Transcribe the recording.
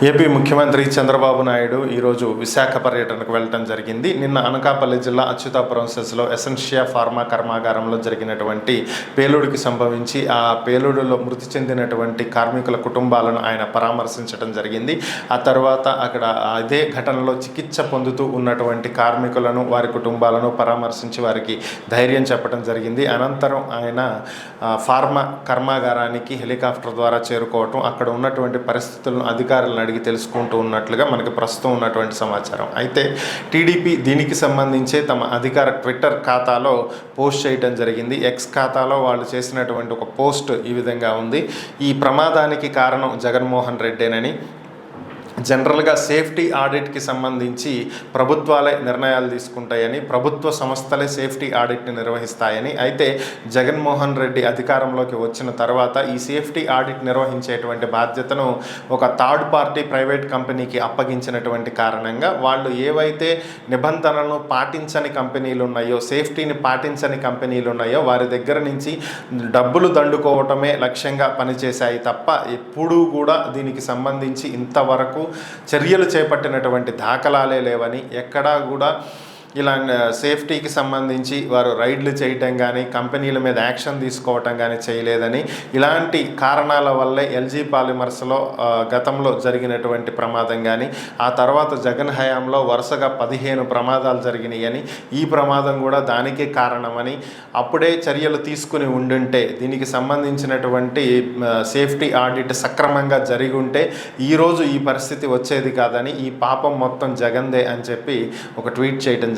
AP ముఖ్యమంత్రి చంద్రబాబు నాయుడు ఈరోజు విశాఖ పర్యటనకు వెళ్ళడం జరిగింది. నిన్న అనకాపల్లి జిల్లా అచ్యుతాపురం సెస్లో ఎసెన్షియా ఫార్మా కర్మాగారంలో జరిగినటువంటి పేలుడికి సంభవించి ఆ పేలుడులో మృతి చెందినటువంటి కార్మికుల కుటుంబాలను ఆయన పరామర్శించడం జరిగింది. ఆ తర్వాత అక్కడ అదే ఘటనలో చికిత్స పొందుతూ ఉన్నటువంటి కార్మికులను వారి కుటుంబాలను పరామర్శించి వారికి ధైర్యం చెప్పడం జరిగింది. అనంతరం ఆయన ఫార్మా కర్మాగారానికి హెలికాప్టర్ ద్వారా చేరుకోవటం, అక్కడ ఉన్నటువంటి పరిస్థితులను అధికారులను అడిగి తెలుసుకుంటూ ఉన్నట్లుగా మనకి ప్రస్తుతం ఉన్నటువంటి సమాచారం. అయితే టీడీపీ దీనికి సంబంధించి తమ అధికార ట్విట్టర్ ఖాతాలో పోస్ట్ చేయడం జరిగింది. ఎక్స్ ఖాతాలో వాళ్ళు చేసినటువంటి ఒక పోస్ట్ ఈ విధంగా ఉంది. ఈ ప్రమాదానికి కారణం జగన్మోహన్ రెడ్డేనని, జనరల్గా సేఫ్టీ ఆడిట్కి సంబంధించి ప్రభుత్వాలే నిర్ణయాలు తీసుకుంటాయని, ప్రభుత్వ సంస్థలే సేఫ్టీ ఆడిట్ని నిర్వహిస్తాయని, అయితే జగన్మోహన్ రెడ్డి అధికారంలోకి వచ్చిన తర్వాత ఈ సేఫ్టీ ఆడిట్ నిర్వహించేటువంటి బాధ్యతను ఒక థర్డ్ పార్టీ ప్రైవేట్ కంపెనీకి అప్పగించినటువంటి కారణంగా వాళ్ళు ఏవైతే నిబంధనలను పాటించని కంపెనీలు ఉన్నాయో, సేఫ్టీని పాటించని కంపెనీలు ఉన్నాయో వారి దగ్గర నుంచి డబ్బులు దండుకోవటమే లక్ష్యంగా పనిచేశాయి తప్ప ఎప్పుడూ కూడా దీనికి సంబంధించి ఇంతవరకు చర్యలు చేపట్టినటువంటి దాఖలాలే లేవని, ఎక్కడా కూడా ఇలా సేఫ్టీకి సంబంధించి వారు రైడ్లు చేయటం కానీ, కంపెనీల మీద యాక్షన్ తీసుకోవటం కానీ చేయలేదని, ఇలాంటి కారణాల వల్లే ఎల్జీ పాలిమర్స్లో గతంలో జరిగినటువంటి ప్రమాదం కానీ, ఆ తర్వాత జగన్ హయాంలో వరుసగా 15 ప్రమాదాలు జరిగినాయని, ఈ ప్రమాదం కూడా దానికే కారణమని, అప్పుడే చర్యలు తీసుకుని ఉండుంటే దీనికి సంబంధించినటువంటి సేఫ్టీ ఆడిట్ సక్రమంగా జరిగి ఉంటే ఈరోజు ఈ పరిస్థితి వచ్చేది కాదని, ఈ పాపం మొత్తం జగన్దే అని చెప్పి ఒక ట్వీట్ చేయడం